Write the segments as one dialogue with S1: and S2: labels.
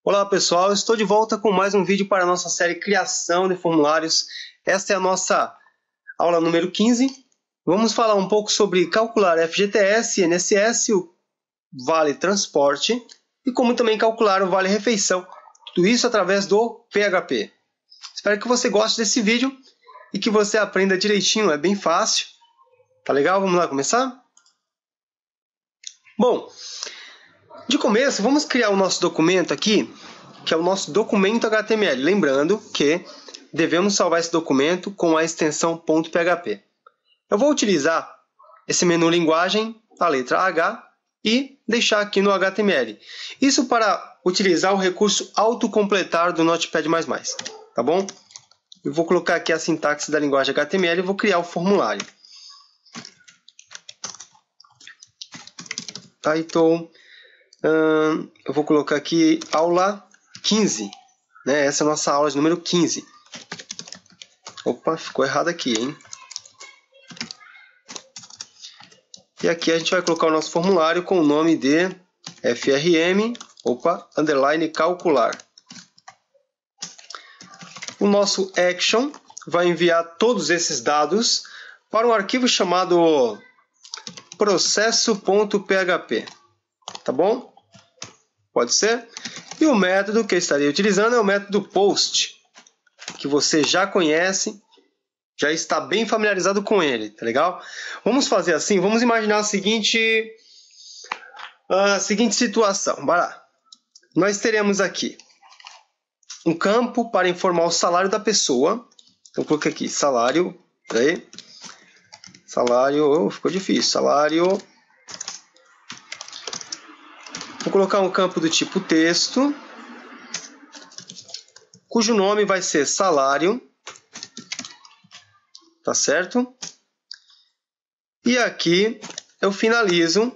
S1: Olá pessoal, estou de volta com mais um vídeo para a nossa série Criação de Formulários. Esta é a nossa aula número 15. Vamos falar um pouco sobre calcular FGTS, INSS, o Vale Transporte e como também calcular o Vale Refeição. Tudo isso através do PHP. Espero que você goste desse vídeo e que você aprenda direitinho, é bem fácil. Tá legal? Vamos lá começar? Bom, de começo, vamos criar o nosso documento aqui, que é o nosso documento HTML. Lembrando que devemos salvar esse documento com a extensão .php. Eu vou utilizar esse menu linguagem, a letra H, e deixar aqui no HTML. Isso para utilizar o recurso autocompletar do Notepad++. Tá bom? Eu vou colocar aqui a sintaxe da linguagem HTML e vou criar o formulário. Title... eu vou colocar aqui aula 15, né? Essa é a nossa aula de número 15. Opa, ficou errado aqui, hein? E aqui a gente vai colocar o nosso formulário com o nome de FRM, underline calcular. O nosso action vai enviar todos esses dados para um arquivo chamado processo.php. Tá bom? Pode ser? E o método que eu estaria utilizando é o método post, que você já conhece, já está bem familiarizado com ele, tá legal? Vamos fazer assim, vamos imaginar a seguinte situação. Bora lá. Nós teremos aqui um campo para informar o salário da pessoa. Então, eu coloquei aqui salário, peraí. Salário, ficou difícil, salário. Vou colocar um campo do tipo texto, cujo nome vai ser salário, tá certo? E aqui eu finalizo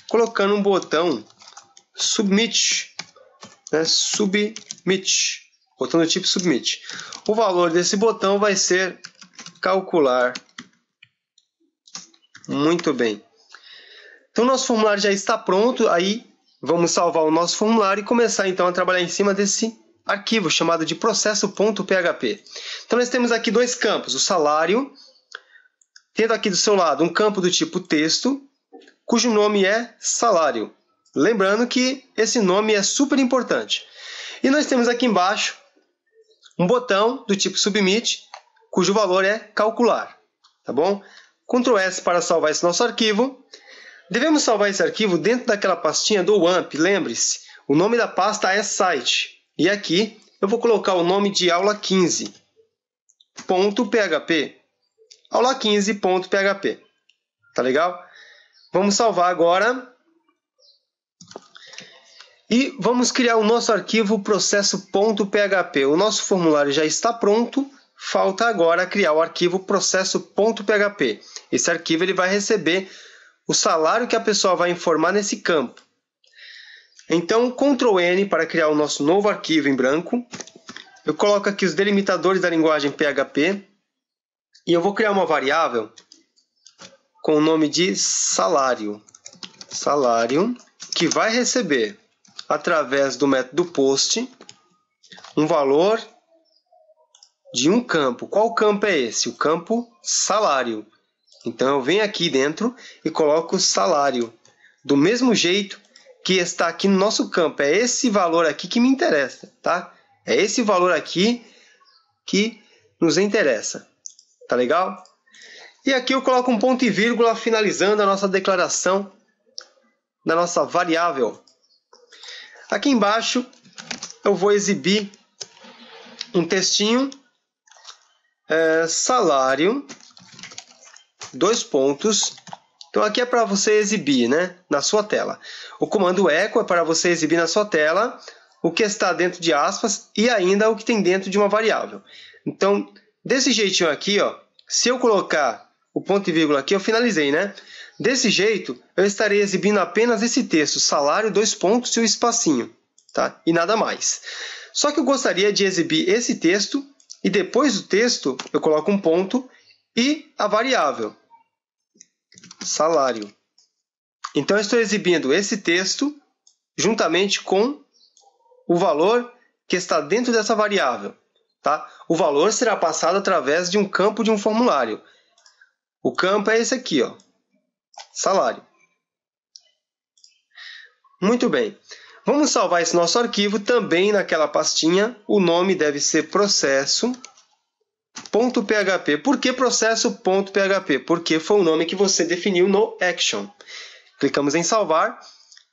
S1: colocando um botão submit, né? Submit, botão do tipo submit. O valor desse botão vai ser calcular. Muito bem. Então, o nosso formulário já está pronto, aí vamos salvar o nosso formulário e começar então a trabalhar em cima desse arquivo chamado de processo.php. Então, nós temos aqui dois campos, o salário, tendo aqui do seu lado um campo do tipo texto, cujo nome é salário. Lembrando que esse nome é super importante. E nós temos aqui embaixo um botão do tipo submit, cujo valor é calcular. Tá bom? Ctrl S para salvar esse nosso arquivo. Devemos salvar esse arquivo dentro daquela pastinha do WAMP, lembre-se, o nome da pasta é site. E aqui eu vou colocar o nome de aula 15.php. Aula 15.php. Tá legal? Vamos salvar agora. E vamos criar o nosso arquivo processo.php. O nosso formulário já está pronto. Falta agora criar o arquivo processo.php. Esse arquivo ele vai receber o salário que a pessoa vai informar nesse campo. Então, Ctrl N para criar o nosso novo arquivo em branco. Eu coloco aqui os delimitadores da linguagem PHP. E eu vou criar uma variável com o nome de salário. Salário, que vai receber, através do método post, um valor de um campo. Qual campo é esse? O campo salário. Então, eu venho aqui dentro e coloco salário. Do mesmo jeito que está aqui no nosso campo. É esse valor aqui que me interessa, tá? É esse valor aqui que nos interessa. Tá legal? E aqui eu coloco um ponto e vírgula finalizando a nossa declaração da nossa variável. Aqui embaixo eu vou exibir um textinho. Salário... dois pontos. Então aqui é para você exibir, né, na sua tela. O comando echo é para você exibir na sua tela o que está dentro de aspas e ainda o que tem dentro de uma variável. Então, desse jeitinho aqui, ó, se eu colocar o ponto e vírgula aqui, eu finalizei, né? Desse jeito, eu estarei exibindo apenas esse texto, salário, dois pontos e o espacinho, tá? E nada mais. Só que eu gostaria de exibir esse texto e depois do texto eu coloco um ponto e a variável. Salário. Então, eu estou exibindo esse texto juntamente com o valor que está dentro dessa variável. Tá? O valor será passado através de um campo de um formulário. O campo é esse aqui, ó, salário. Muito bem. Vamos salvar esse nosso arquivo também naquela pastinha. O nome deve ser processo.php. Por que processo.php? Porque foi o nome que você definiu no Action. Clicamos em salvar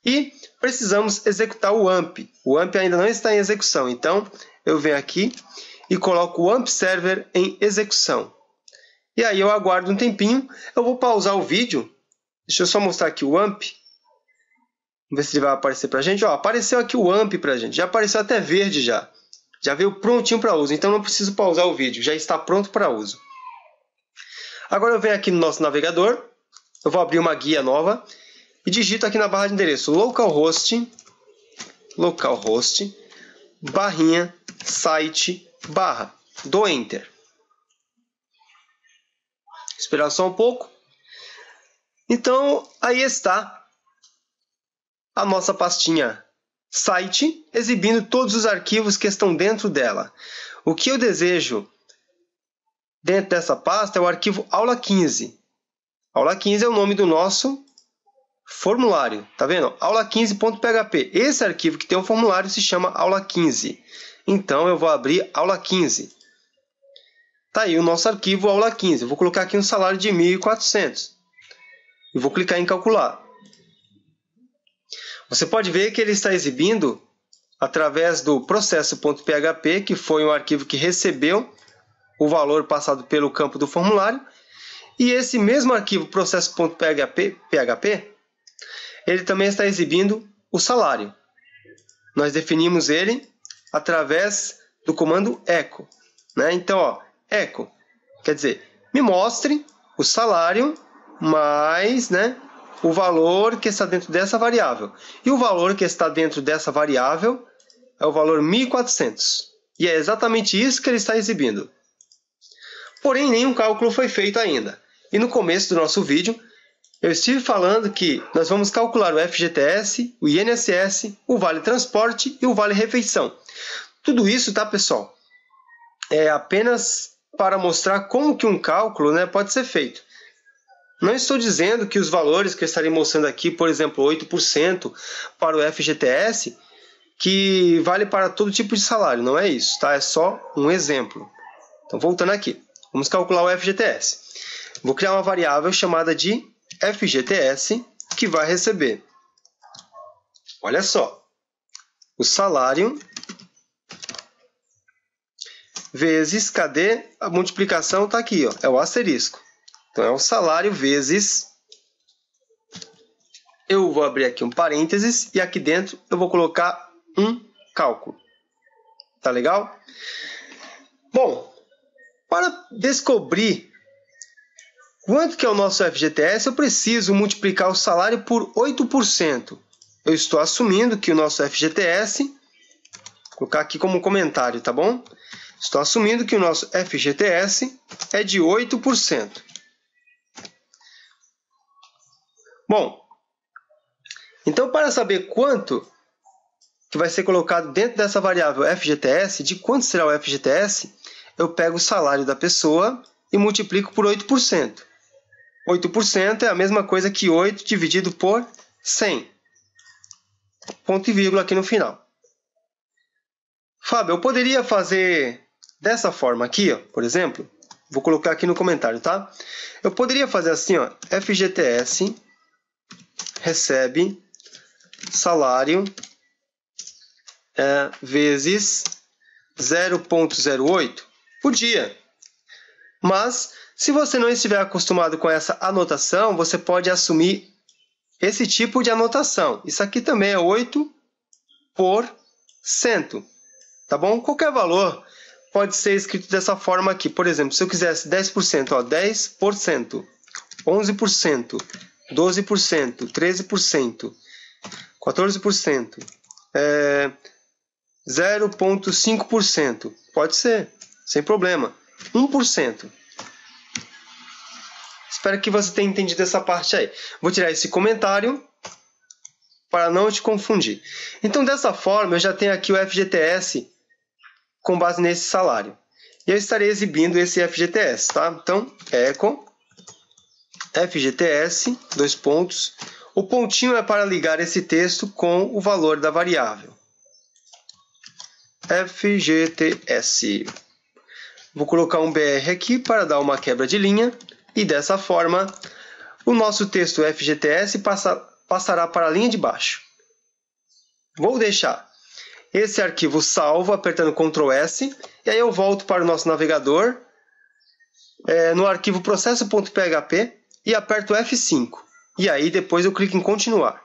S1: e precisamos executar o AMP. O AMP ainda não está em execução, então eu venho aqui e coloco o AMP Server em execução. E aí eu aguardo um tempinho. Eu vou pausar o vídeo. Deixa eu só mostrar aqui o AMP. Vamos ver se ele vai aparecer para a gente. Ó, apareceu aqui o AMP para a gente. Já apareceu até verde já. Já veio prontinho para uso. Então não preciso pausar o vídeo. Já está pronto para uso. Agora eu venho aqui no nosso navegador. Eu vou abrir uma guia nova. E digito aqui na barra de endereço localhost, barrinha, site, barra. Dou Enter. Esperar só um pouco. Então, aí está a nossa pastinha site, exibindo todos os arquivos que estão dentro dela. O que eu desejo dentro dessa pasta é o arquivo aula 15. Aula 15 é o nome do nosso formulário. Tá vendo? aula15.php. Esse arquivo que tem o formulário se chama aula 15. Então, eu vou abrir aula 15. Tá aí o nosso arquivo aula 15. Eu vou colocar aqui um salário de 1.400. E vou clicar em calcular. Você pode ver que ele está exibindo através do processo.php, que foi um arquivo que recebeu o valor passado pelo campo do formulário. E esse mesmo arquivo processo.php, ele também está exibindo o salário. Nós definimos ele através do comando echo. Né? Então, ó, echo quer dizer, me mostre o salário mais, né, o valor que está dentro dessa variável. E o valor que está dentro dessa variável é o valor 1.400. E é exatamente isso que ele está exibindo. Porém, nenhum cálculo foi feito ainda. E no começo do nosso vídeo, eu estive falando que nós vamos calcular o FGTS, o INSS, o Vale Transporte e o Vale Refeição. Tudo isso, tá, pessoal? É apenas para mostrar como que um cálculo, né, pode ser feito. Não estou dizendo que os valores que eu estarei mostrando aqui, por exemplo, 8% para o FGTS, que vale para todo tipo de salário. Não é isso, tá? É só um exemplo. Então, voltando aqui. Vamos calcular o FGTS. Vou criar uma variável chamada de FGTS, que vai receber. Olha só. O salário vezes, cadê? A multiplicação está aqui, ó, é o asterisco. Então, é o salário vezes, eu vou abrir aqui um parênteses e aqui dentro eu vou colocar um cálculo. Tá legal? Bom, para descobrir quanto que é o nosso FGTS, eu preciso multiplicar o salário por 8%. Eu estou assumindo que o nosso FGTS, vou colocar aqui como comentário, tá bom? Estou assumindo que o nosso FGTS é de 8%. Bom, então para saber quanto que vai ser colocado dentro dessa variável FGTS, de quanto será o FGTS, eu pego o salário da pessoa e multiplico por 8%. 8% é a mesma coisa que 8 dividido por 100. Ponto e vírgula aqui no final. Fábio, eu poderia fazer dessa forma aqui, ó, por exemplo, vou colocar aqui no comentário, tá? Eu poderia fazer assim, ó, FGTS recebe salário vezes 0,08 por dia. Mas, se você não estiver acostumado com essa anotação, você pode assumir esse tipo de anotação. Isso aqui também é 8%. Tá bom? Qualquer valor pode ser escrito dessa forma aqui. Por exemplo, se eu quisesse 10%, ó, 10%, 11%, 12%, 13%, 14%, 0,5%. Pode ser, sem problema. 1%. Espero que você tenha entendido essa parte aí. Vou tirar esse comentário para não te confundir. Então, dessa forma, eu já tenho aqui o FGTS com base nesse salário. E eu estarei exibindo esse FGTS, tá? Então, echo FGTS, dois pontos. O pontinho é para ligar esse texto com o valor da variável. FGTS. Vou colocar um BR aqui para dar uma quebra de linha. E dessa forma, o nosso texto FGTS passará para a linha de baixo. Vou deixar esse arquivo salvo apertando Ctrl S. E aí eu volto para o nosso navegador, no arquivo processo.php e aperto F5. E aí depois eu clico em continuar.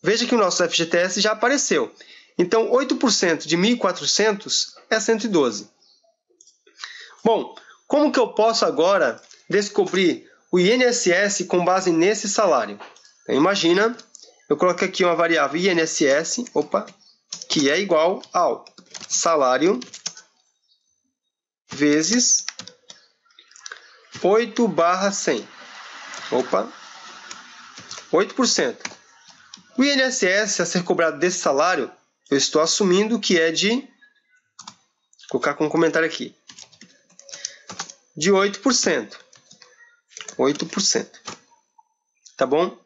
S1: Veja que o nosso FGTS já apareceu. Então 8% de 1.400 é 112. Bom, como que eu posso agora descobrir o INSS com base nesse salário? Então, imagina, eu coloco aqui uma variável INSS, que é igual ao salário vezes 8/100. 8%. O INSS a ser cobrado desse salário, eu estou assumindo que é de... Vou colocar com um comentário aqui. De 8%. 8%. Tá bom?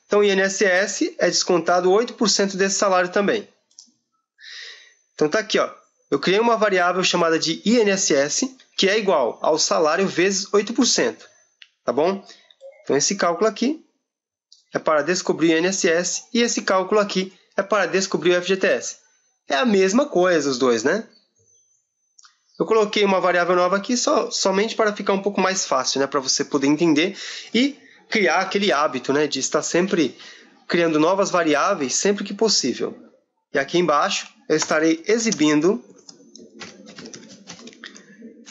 S1: Então, o INSS é descontado 8% desse salário também. Então, tá aqui, ó. Eu criei uma variável chamada de INSS, que é igual ao salário vezes 8%. Tá bom? Então, esse cálculo aqui é para descobrir o INSS e esse cálculo aqui é para descobrir o FGTS. É a mesma coisa os dois, né? Eu coloquei uma variável nova aqui somente para ficar um pouco mais fácil, né? Para você poder entender e criar aquele hábito, né? De estar sempre criando novas variáveis sempre que possível. E aqui embaixo eu estarei exibindo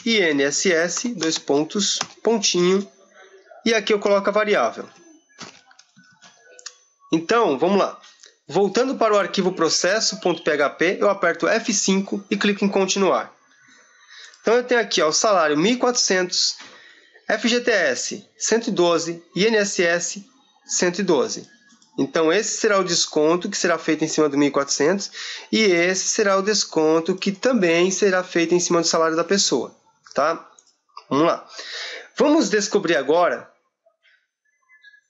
S1: INSS, dois pontos, pontinho, e aqui eu coloco a variável. Então, vamos lá. Voltando para o arquivo processo.php, eu aperto F5 e clico em continuar. Então, eu tenho aqui ó, o salário 1.400, FGTS 112, INSS 112. Então, esse será o desconto que será feito em cima do 1.400 e esse será o desconto que também será feito em cima do salário da pessoa. Tá? Vamos lá. Vamos descobrir agora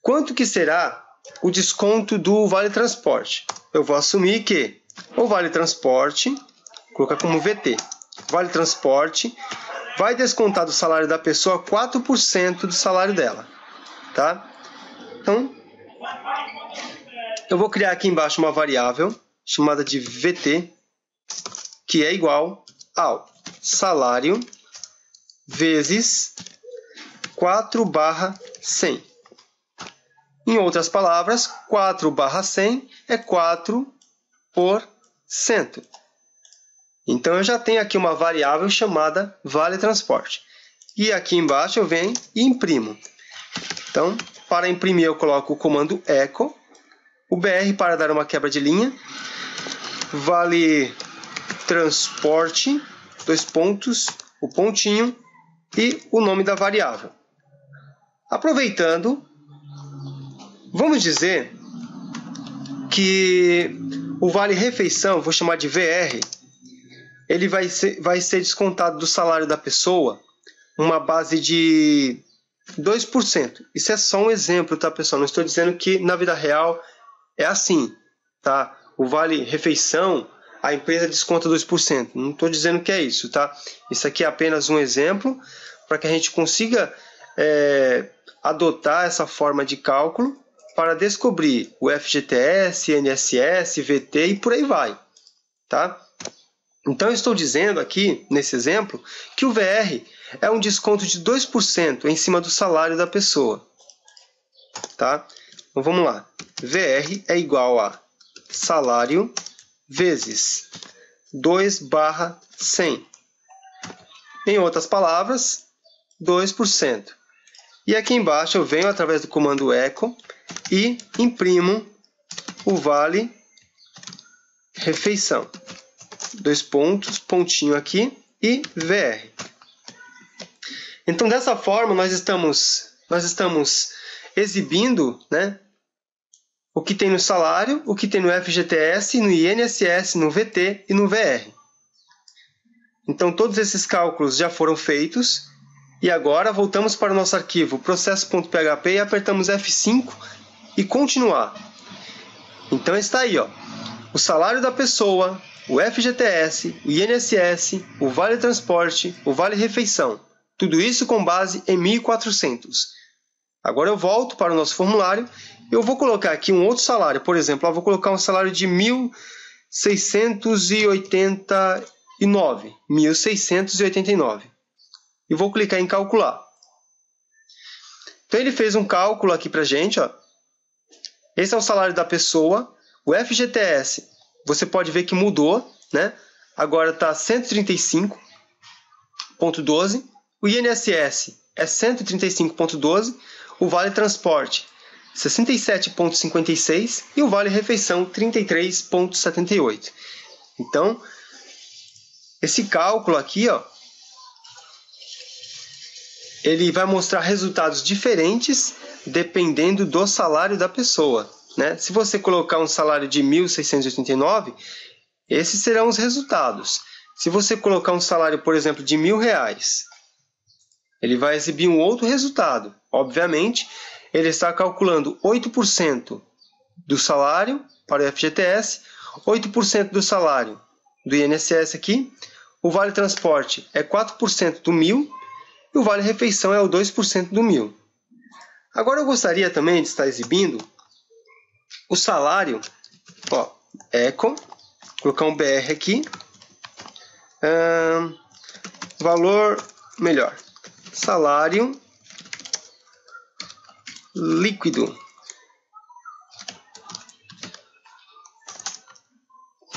S1: quanto que será o desconto do Vale Transporte. Eu vou assumir que o Vale Transporte, vou colocar como VT, Vale Transporte vai descontar do salário da pessoa 4% do salário dela. Tá? Então, eu vou criar aqui embaixo uma variável chamada de VT, que é igual ao salário vezes 4/100. Em outras palavras, 4/100 é 4%. Então, eu já tenho aqui uma variável chamada Vale Transporte. E aqui embaixo eu venho e imprimo. Então, para imprimir eu coloco o comando echo, o BR para dar uma quebra de linha, Vale Transporte, dois pontos, o pontinho e o nome da variável. Aproveitando, vamos dizer que o Vale Refeição, vou chamar de VR, ele vai ser descontado do salário da pessoa uma base de 2%. Isso é só um exemplo, tá, pessoal? Não estou dizendo que na vida real é assim, tá? O Vale Refeição, a empresa desconta 2%. Não estou dizendo que é isso, tá? Isso aqui é apenas um exemplo para que a gente consiga adotar essa forma de cálculo para descobrir o FGTS, INSS, VT e por aí vai, tá? Então, eu estou dizendo aqui, nesse exemplo, que o VR é um desconto de 2% em cima do salário da pessoa. Tá? Então, vamos lá. VR é igual a salário vezes 2/100. Em outras palavras, 2%. E aqui embaixo eu venho através do comando echo e imprimo o Vale Refeição. Dois pontos, pontinho aqui e VR. Então, dessa forma, nós estamos exibindo, né, o que tem no salário, o que tem no FGTS, no INSS, no VT e no VR. Então, todos esses cálculos já foram feitos. E agora, voltamos para o nosso arquivo processo.php e apertamos F5 e continuar. Então, está aí, ó, o salário da pessoa, o FGTS, o INSS, o Vale Transporte, o Vale Refeição. Tudo isso com base em 1.400. Agora eu volto para o nosso formulário. Eu vou colocar aqui um outro salário. Por exemplo, eu vou colocar um salário de 1.689. E vou clicar em calcular. Então ele fez um cálculo aqui para a gente. Ó. Esse é o salário da pessoa. O FGTS, você pode ver que mudou, né? Agora está 135,12. O INSS é 135,12. O Vale Transporte, 67,56. E o Vale Refeição, 33,78. Então, esse cálculo aqui, ó, ele vai mostrar resultados diferentes dependendo do salário da pessoa, né? Se você colocar um salário de 1.689, esses serão os resultados. Se você colocar um salário, por exemplo, de R$1.000, ele vai exibir um outro resultado. Obviamente, ele está calculando 8% do salário para o FGTS, 8% do salário do INSS aqui, o Vale Transporte é 4% do 1.000 e o Vale Refeição é o 2% do 1.000. Agora eu gostaria também de estar exibindo o salário, ó, eco, colocar um BR aqui, valor melhor, salário líquido,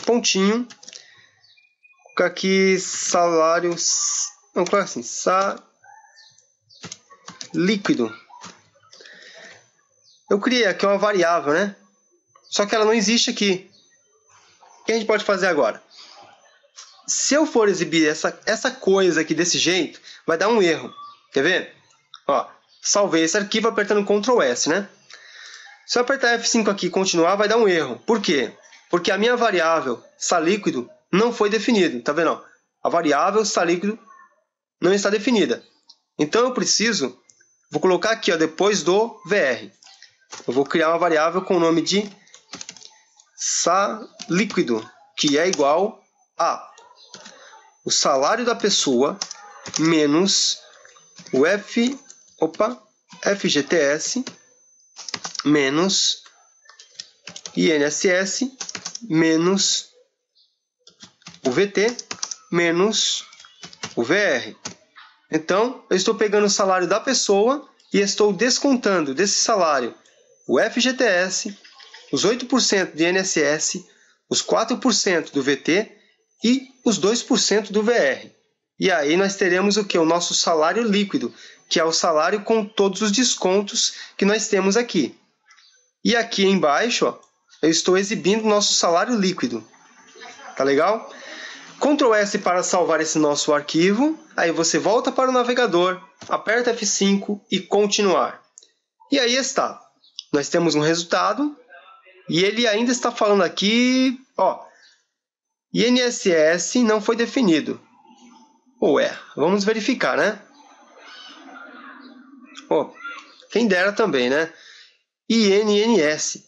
S1: pontinho, colocar aqui salário, vamos colocar assim, líquido. Eu criei aqui uma variável, né? Só que ela não existe aqui. O que a gente pode fazer agora? Se eu for exibir essa coisa aqui desse jeito, vai dar um erro. Quer ver? Ó, salvei esse arquivo apertando Ctrl S, né? Se eu apertar F5 aqui e continuar, vai dar um erro. Por quê? Porque a minha variável salíquido não foi definida. Tá vendo? A variável salíquido não está definida. Então eu preciso, vou colocar aqui, ó, depois do VR. Eu vou criar uma variável com o nome de salíquido, que é igual a o salário da pessoa menos o FGTS menos INSS menos o VT menos o VR. Então, eu estou pegando o salário da pessoa e estou descontando desse salário o FGTS, os 8% do INSS, os 4% do VT e os 2% do VR. E aí nós teremos o que? O nosso salário líquido, que é o salário com todos os descontos que nós temos aqui. E aqui embaixo, ó, eu estou exibindo o nosso salário líquido. Tá legal? Ctrl S para salvar esse nosso arquivo. Aí você volta para o navegador, aperta F5 e continuar. E aí está. Nós temos um resultado e ele ainda está falando aqui, ó, INSS não foi definido. Ué, vamos verificar, né? Oh, quem dera também, né? INSS.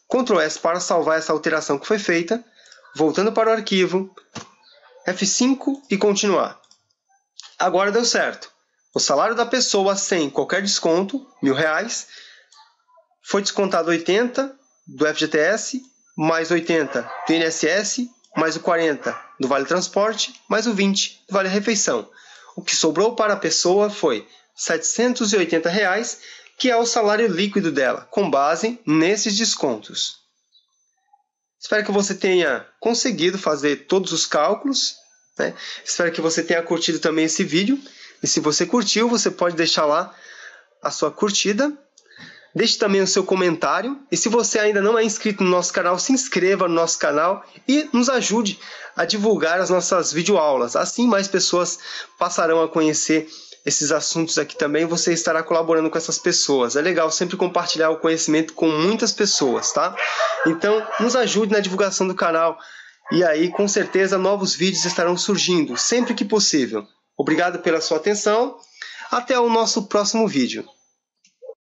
S1: Ctrl S para salvar essa alteração que foi feita. Voltando para o arquivo, F5 e continuar. Agora deu certo. O salário da pessoa sem qualquer desconto, R$1.000, foi descontado 80 do FGTS, mais 80 do INSS, mais o 40 do Vale Transporte, mais o 20 do Vale Refeição. O que sobrou para a pessoa foi R$ 780, que é o salário líquido dela, com base nesses descontos. Espero que você tenha conseguido fazer todos os cálculos, né? Espero que você tenha curtido também esse vídeo. E se você curtiu, você pode deixar lá a sua curtida. Deixe também o seu comentário. E se você ainda não é inscrito no nosso canal, se inscreva no nosso canal e nos ajude a divulgar as nossas videoaulas. Assim mais pessoas passarão a conhecer esses assuntos aqui também, você estará colaborando com essas pessoas. É legal sempre compartilhar o conhecimento com muitas pessoas, tá? Então, nos ajude na divulgação do canal. E aí, com certeza, novos vídeos estarão surgindo, sempre que possível. Obrigado pela sua atenção. Até o nosso próximo vídeo.